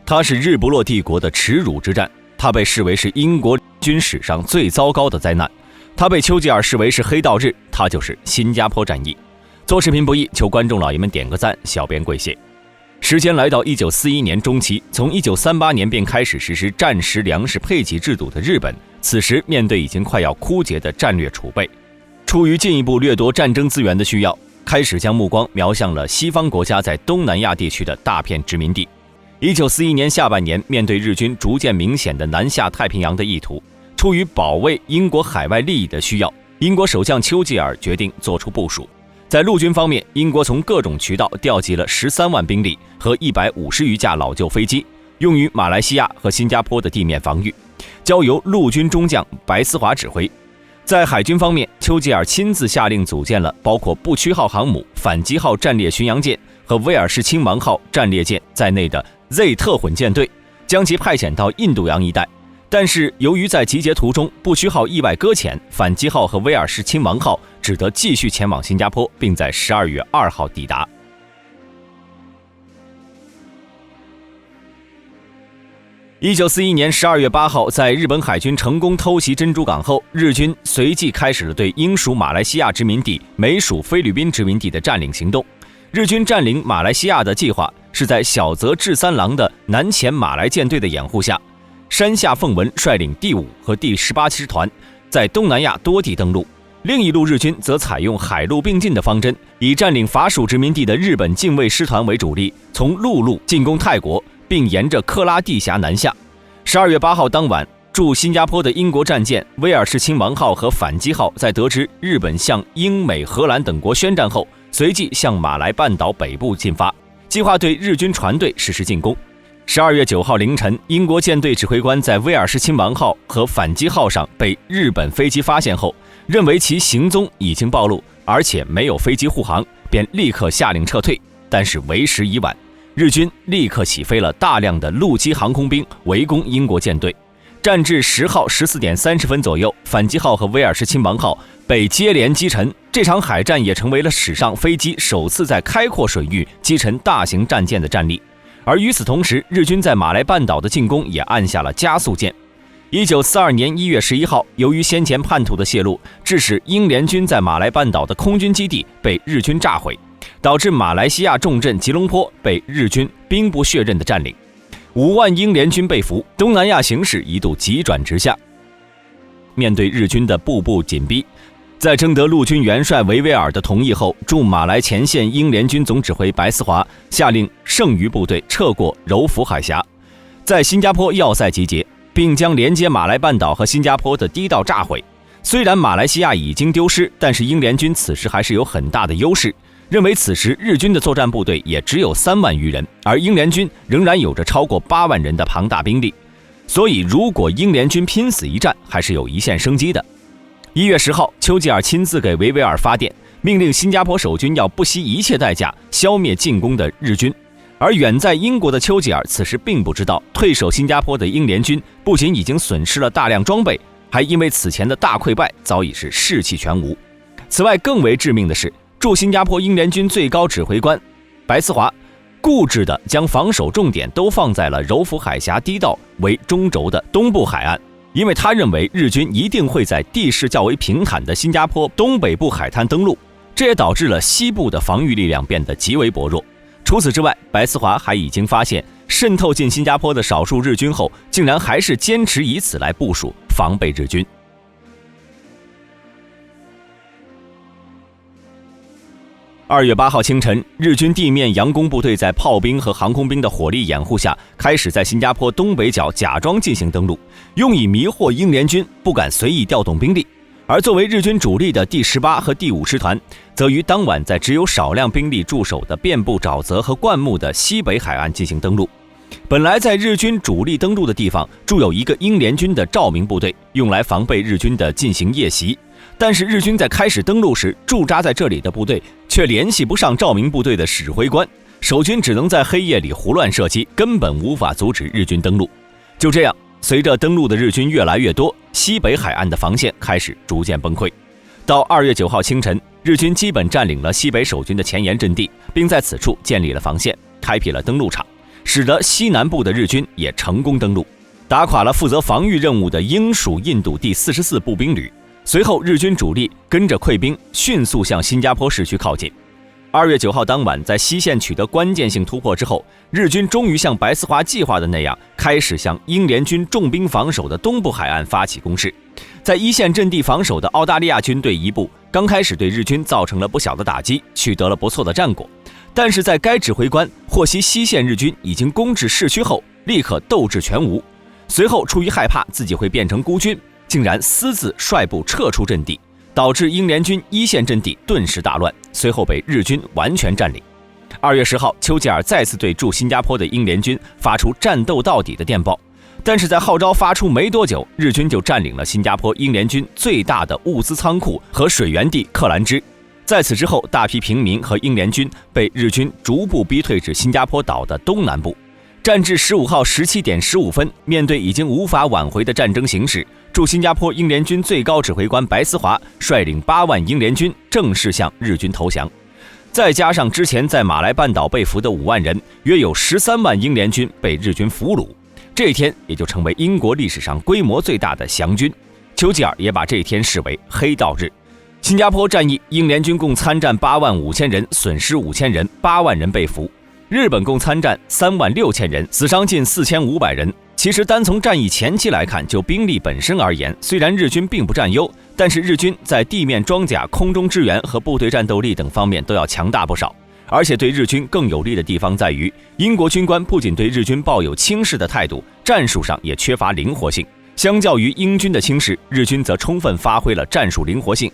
它是日不落帝国的耻辱之战，它被视为是英国军史上最糟糕的灾难，它被丘吉尔视为是黑道日，它就是新加坡战役。做视频不易，求观众老爷们点个赞，小编跪谢。时间来到1941年中期，从1938年便开始实施战时粮食配给制度的日本，此时面对已经快要枯竭的战略储备，出于进一步掠夺战争资源的需要，开始将目光瞄向了西方国家在东南亚地区的大片殖民地。1941年下半年，面对日军逐渐明显的南下太平洋的意图，出于保卫英国海外利益的需要，英国首相丘吉尔决定做出部署。在陆军方面，英国从各种渠道调集了13万兵力和150余架老旧飞机，用于马来西亚和新加坡的地面防御，交由陆军中将白思华指挥。在海军方面，丘吉尔亲自下令组建了包括不屈号航母、反击号战列巡洋舰和威尔士亲王号战列舰在内的 Z 特混舰队，将其派遣到印度洋一带。但是由于在集结途中不屈号意外搁浅，反击号和威尔士亲王号只得继续前往新加坡，并在12月2号抵达。1941年12月8号，在日本海军成功偷袭珍珠港后，日军随即开始了对英属马来西亚殖民地、美属菲律宾殖民地的占领行动。日军占领马来西亚的计划是在小泽治三郎的南前马来舰队的掩护下，山下奉文率领第5和第18师团在东南亚多地登陆，另一路日军则采用海陆并进的方针，以占领法属殖民地的日本近卫师团为主力，从陆路进攻泰国，并沿着克拉地峡南下。12月8号当晚，驻新加坡的英国战舰威尔士亲王号和反击号在得知日本向英美荷兰等国宣战后，随即向马来半岛北部进发，计划对日军船队实施进攻。12月9号凌晨，英国舰队指挥官在威尔士亲王号和反击号上被日本飞机发现后，认为其行踪已经暴露，而且没有飞机护航，便立刻下令撤退。但是为时已晚，日军立刻起飞了大量的陆基航空兵围攻英国舰队。战至10号14点30分左右，反击号和威尔士亲王号被接连击沉。这场海战也成为了史上飞机首次在开阔水域击沉大型战舰的战例。而与此同时，日军在马来半岛的进攻也按下了加速键。1942年1月11号，由于先前叛徒的泄露，致使英联军在马来半岛的空军基地被日军炸毁，导致马来西亚重镇吉隆坡被日军兵不血刃的占领，5万英联军被俘，东南亚形势一度急转直下。面对日军的步步紧逼，在征得陆军元帅维维尔的同意后，驻马来前线英联军总指挥白思华下令剩余部队撤过柔佛海峡，在新加坡要塞集结，并将连接马来半岛和新加坡的堤道炸毁。虽然马来西亚已经丢失，但是英联军此时还是有很大的优势，认为此时日军的作战部队也只有3万余人，而英联军仍然有着超过8万人的庞大兵力，所以如果英联军拼死一战，还是有一线生机的。1月10号，丘吉尔亲自给维维尔发电，命令新加坡守军要不惜一切代价消灭进攻的日军。而远在英国的丘吉尔此时并不知道，退守新加坡的英联军不仅已经损失了大量装备，还因为此前的大溃败早已是士气全无。此外，更为致命的是，驻新加坡英联军最高指挥官白思华固执地将防守重点都放在了柔佛海峡堤道为中轴的东部海岸，因为他认为日军一定会在地势较为平坦的新加坡东北部海滩登陆，这也导致了西部的防御力量变得极为薄弱。除此之外，白思华还已经发现渗透进新加坡的少数日军后，竟然还是坚持以此来部署防备日军。2月8号清晨，日军地面佯攻部队在炮兵和航空兵的火力掩护下，开始在新加坡东北角假装进行登陆，用以迷惑英联军不敢随意调动兵力。而作为日军主力的第18和第5师团，则于当晚在只有少量兵力驻守的遍布沼泽和灌木的西北海岸进行登陆。本来在日军主力登陆的地方驻有一个英联军的照明部队，用来防备日军的进行夜袭，但是日军在开始登陆时，驻扎在这里的部队却联系不上照明部队的指挥官，守军只能在黑夜里胡乱射击，根本无法阻止日军登陆。就这样，随着登陆的日军越来越多，西北海岸的防线开始逐渐崩溃。到2月9号清晨，日军基本占领了西北守军的前沿阵地，并在此处建立了防线，开辟了登陆场。使得西南部的日军也成功登陆，打垮了负责防御任务的英属印度第44步兵旅。随后日军主力跟着溃兵迅速向新加坡市区靠近。2月9号当晚，在西线取得关键性突破之后，日军终于像白思华计划的那样，开始向英联军重兵防守的东部海岸发起攻势。在一线阵地防守的澳大利亚军队一部，刚开始对日军造成了不小的打击，取得了不错的战果。但是在该指挥官获悉西线日军已经攻至市区后，立刻斗志全无。随后出于害怕自己会变成孤军，竟然私自率部撤出阵地，导致英联军一线阵地顿时大乱，随后被日军完全占领。2月10号，丘吉尔再次对驻新加坡的英联军发出战斗到底的电报，但是在号召发出没多久，日军就占领了新加坡英联军最大的物资仓库和水源地克兰芝。在此之后，大批平民和英联军被日军逐步逼退至新加坡岛的东南部。战至15号17点15分，面对已经无法挽回的战争形势，驻新加坡英联军最高指挥官白思华率领8万英联军正式向日军投降。再加上之前在马来半岛被俘的5万人，约有13万英联军被日军俘虏。这一天也就成为英国历史上规模最大的降军。丘吉尔也把这一天视为黑道日。新加坡战役，英联军共参战8万5千人，损失5000人，8万人被俘。日本共参战3万6千人，死伤近4500人。其实单从战役前期来看，就兵力本身而言，虽然日军并不占优，但是日军在地面装甲、空中支援和部队战斗力等方面都要强大不少。而且对日军更有利的地方在于，英国军官不仅对日军抱有轻视的态度，战术上也缺乏灵活性。相较于英军的轻视，日军则充分发挥了战术灵活性，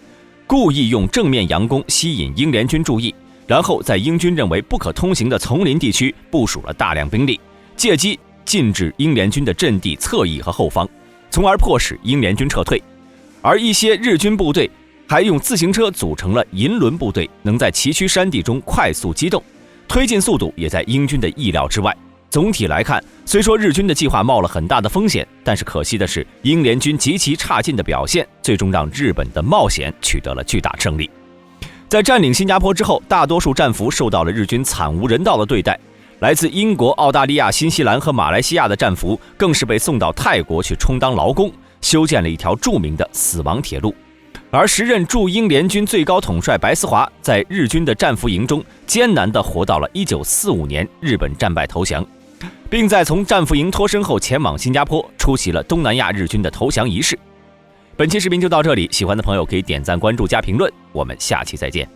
故意用正面佯攻吸引英联军注意，然后在英军认为不可通行的丛林地区部署了大量兵力，借机禁止英联军的阵地侧翼和后方，从而迫使英联军撤退。而一些日军部队还用自行车组成了银轮部队，能在崎岖山地中快速机动，推进速度也在英军的意料之外。总体来看，虽说日军的计划冒了很大的风险，但是可惜的是，英联军极其差劲的表现，最终让日本的冒险取得了巨大胜利。在占领新加坡之后，大多数战俘受到了日军惨无人道的对待，来自英国、澳大利亚、新西兰和马来西亚的战俘更是被送到泰国去充当劳工，修建了一条著名的死亡铁路。而时任驻英联军最高统帅白思华在日军的战俘营中艰难地活到了1945年日本战败投降，并在从战俘营脱身后前往新加坡，出席了东南亚日军的投降仪式。本期视频就到这里，喜欢的朋友可以点赞、关注、加评论，我们下期再见。